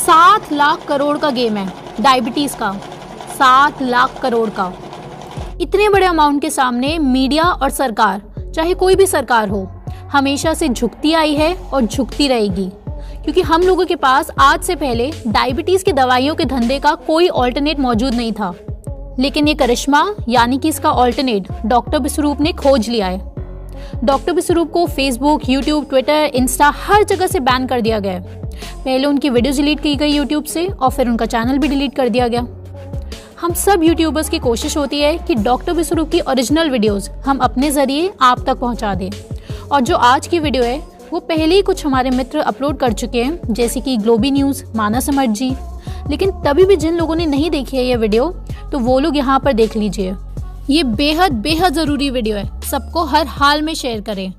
7 लाख करोड़ का गेम है डायबिटीज का, 7 लाख करोड़ का। इतने बड़े अमाउंट के सामने मीडिया और सरकार, चाहे कोई भी सरकार हो, हमेशा से झुकती आई है और झुकती रहेगी, क्योंकि हम लोगों के पास आज से पहले डायबिटीज की दवाइयों के धंधे का कोई ऑल्टरनेट मौजूद नहीं था। लेकिन ये करिश्मा यानी कि इसका ऑल्टरनेट डॉक्टर विश्वरूप ने खोज लिया है। डॉक्टर विश्वरूप को फेसबुक, यूट्यूब, ट्विटर, इंस्टा हर जगह से बैन कर दिया गया है। पहले उनकी वीडियोस डिलीट की गई यूट्यूब से और फिर उनका चैनल भी डिलीट कर दिया गया। हम सब यूट्यूबर्स की कोशिश होती है कि डॉक्टर विश्वरूप की ओरिजिनल वीडियोस हम अपने जरिए आप तक पहुंचा दें। और जो आज की वीडियो है वो पहले ही कुछ हमारे मित्र अपलोड कर चुके हैं, जैसे कि ग्लोबी न्यूज़, मानस समर्थ जी। लेकिन तभी भी जिन लोगों ने नहीं देखी है ये वीडियो, तो वो लोग यहाँ पर देख लीजिए। ये बेहद ज़रूरी वीडियो है, सबको हर हाल में शेयर करें।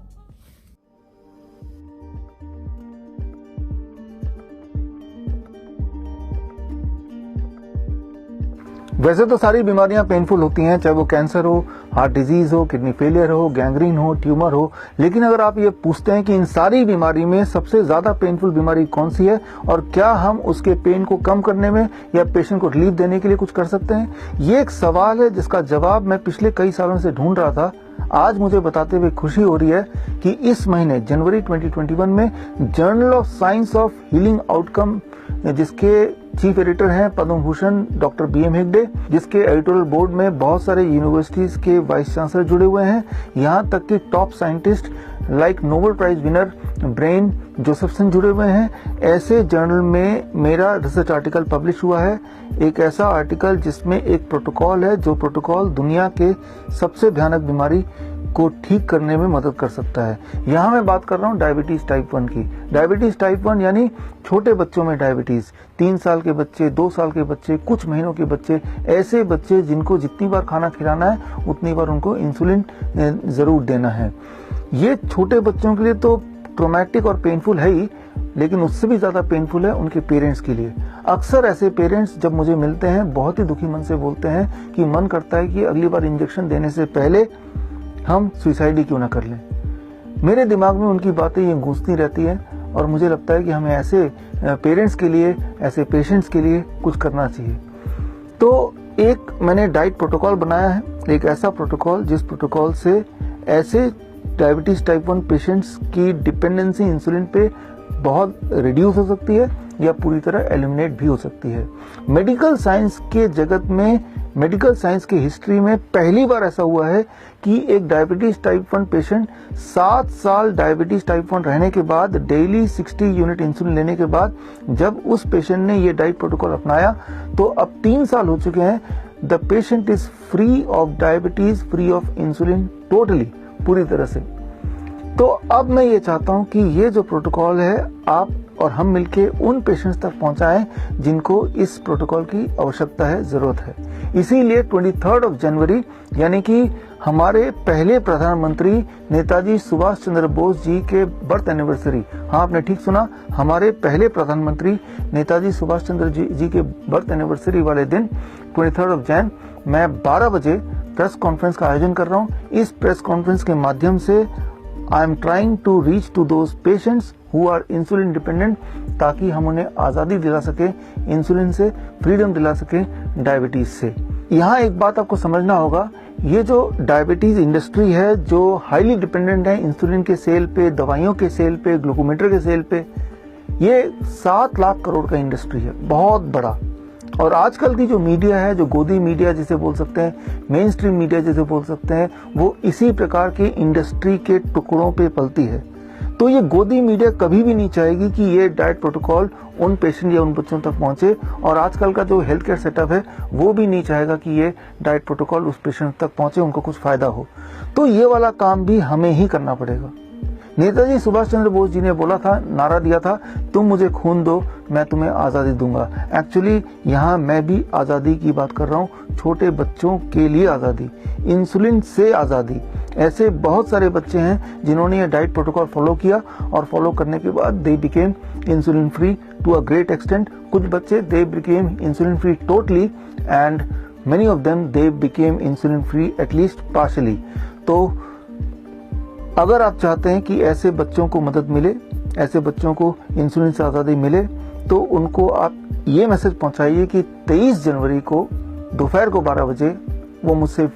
वैसे तो सारी बीमारियां पेनफुल होती हैं, चाहे वो कैंसर हो, हार्ट डिजीज हो, किडनी फेलियर हो, गैंग्रीन हो, ट्यूमर हो। लेकिन अगर आप ये पूछते हैं कि इन सारी बीमारी में सबसे ज्यादा पेनफुल बीमारी कौन सी है और क्या हम उसके पेन को कम करने में या पेशेंट को रिलीफ देने के लिए कुछ कर सकते हैं, ये एक सवाल है जिसका जवाब मैं पिछले कई सालों से ढूंढ रहा था। आज मुझे बताते हुए खुशी हो रही है कि इस महीने जनवरी 2021 में journal of science of healing outcome, जिसके चीफ एडिटर हैं पद्म भूषण डॉक्टर BM हेगड़े, जिसके एडिटोरियल बोर्ड में बहुत सारे यूनिवर्सिटीज के वाइस चांसलर जुड़े हुए हैं, यहाँ तक कि top scientist like Nobel prize winner Brian Josephson जुड़े हुए हैं। ऐसे जर्नल में मेरा रिसर्च आर्टिकल पब्लिश हुआ है, एक ऐसा आर्टिकल जिसमें एक प्रोटोकॉल है, जो प्रोटोकॉल दुनिया के सबसे भयानक बीमारी को ठीक करने में मदद कर सकता है। यहाँ मैं बात कर रहा हूँ डायबिटीज टाइप 1 की। डायबिटीज टाइप 1 यानी छोटे बच्चों में डायबिटीज, 3 साल के बच्चे, 2 साल के बच्चे, कुछ महीनों के बच्चे, ऐसे बच्चे जिनको जितनी बार खाना खिलाना है उतनी बार उनको इंसुलिन जरूर देना है। ये छोटे बच्चों के लिए तो ट्रॉमेटिक और पेनफुल है ही, लेकिन उससे भी ज्यादा पेनफुल है उनके पेरेंट्स के लिए। अक्सर ऐसे पेरेंट्स जब मुझे मिलते हैं बहुत ही दुखी मन से बोलते हैं कि मन करता है कि अगली बार इंजेक्शन देने से पहले हम सुसाइड ही क्यों ना कर लें। मेरे दिमाग में उनकी बातें ये गूंजती रहती हैं और मुझे लगता है कि हमें ऐसे पेरेंट्स के लिए, ऐसे पेशेंट्स के लिए कुछ करना चाहिए। तो एक मैंने डाइट प्रोटोकॉल बनाया है, एक ऐसा प्रोटोकॉल जिस प्रोटोकॉल से ऐसे डायबिटीज टाइप 1 पेशेंट्स की डिपेंडेंसी इंसुलिन पे बहुत रिड्यूस हो सकती है या पूरी तरह एलिमिनेट भी हो सकती है। मेडिकल साइंस के जगत में, मेडिकल साइंस की हिस्ट्री में पहली बार ऐसा हुआ है कि एक डायबिटीज टाइप 1 पेशेंट 7 साल डायबिटीज टाइप 1 रहने के बाद, डेली 60 यूनिट इंसुलिन लेने के बाद, जब उस पेशेंट ने ये डाइट प्रोटोकॉल अपनाया तो अब 3 साल हो चुके हैं, the patient is free of diabetes, free of insulin, totally, पूरी तरह से। तो अब मैं ये चाहता हूं कि ये जो प्रोटोकॉल है आप और हम मिलके उन पेशेंट्स तक पहुंचाएं जिनको इस प्रोटोकॉल की आवश्यकता है, जरूरत है। इसीलिए 23 जनवरी यानी कि हमारे पहले प्रधानमंत्री नेताजी सुभाष चंद्र बोस जी के बर्थ एनिवर्सरी, हाँ आपने ठीक सुना, हमारे पहले प्रधानमंत्री नेताजी सुभाष चंद्र जी के बर्थ एनिवर्सरी वाले दिन 23 जैन मैं 12 बजे प्रेस कॉन्फ्रेंस का आयोजन कर रहा हूँ। इस प्रेस कॉन्फ्रेंस के माध्यम से I am trying to reach to those patients who are insulin dependent, ताकि हम उन्हें आजादी दिला सके, इंसुलिन से फ्रीडम दिला सके डायबिटीज से। यहाँ एक बात आपको समझना होगा, ये जो डायबिटीज इंडस्ट्री है जो हाईली डिपेंडेंट है इंसुलिन के सेल पे, दवाइयों के सेल पे, ग्लूकोमीटर के सेल पे, ये 7 लाख करोड़ का इंडस्ट्री है, बहुत बड़ा। और आजकल की जो मीडिया है, जो गोदी मीडिया जिसे बोल सकते हैं, मेन स्ट्रीम मीडिया जिसे बोल सकते हैं, वो इसी प्रकार के इंडस्ट्री के टुकड़ों पे पलती है। तो ये गोदी मीडिया कभी भी नहीं चाहेगी कि ये डाइट प्रोटोकॉल उन पेशेंट या उन बच्चों तक पहुंचे, और आजकल का जो हेल्थ केयर सेटअप है वो भी नहीं चाहेगा कि ये डाइट प्रोटोकॉल उस पेशेंट तक पहुंचे, उनको कुछ फायदा हो। तो ये वाला काम भी हमें ही करना पड़ेगा। नेताजी सुभाष चंद्र बोस जी ने बोला था, नारा दिया था, तुम मुझे खून दो मैं तुम्हें आजादी दूंगा। एक्चुअली यहाँ मैं भी आजादी की बात कर रहा हूँ, छोटे बच्चों के लिए आजादी, इंसुलिन से आजादी। ऐसे बहुत सारे बच्चे हैं जिन्होंने ये डाइट प्रोटोकॉल फॉलो किया और फॉलो करने के बाद they became insulin free to a great extent. कुछ बच्चे they became insulin free totally and many of them they became insulin free at least partially। तो अगर आप चाहते हैं कि ऐसे बच्चों को मदद मिले, ऐसे बच्चों को इंसुलिन से आज़ादी मिले, तो उनको आप ये मैसेज पहुंचाइए कि 23 जनवरी को दोपहर को 12 बजे वो मुझसे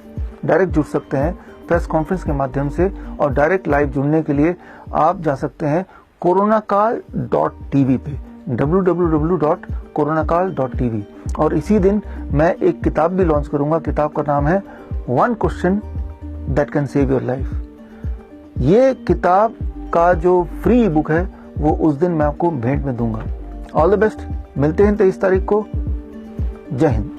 डायरेक्ट जुड़ सकते हैं प्रेस कॉन्फ्रेंस के माध्यम से। और डायरेक्ट लाइव जुड़ने के लिए आप जा सकते हैं coronakaal.tv पे, www.coronakaal.tv। और इसी दिन मैं एक किताब भी लॉन्च करूंगा। किताब का नाम है one question that can save your life. ये किताब का जो फ्री बुक है वो उस दिन मैं आपको भेंट में दूंगा। ऑल द बेस्ट, मिलते हैं 23 तारीख को। जय हिंद।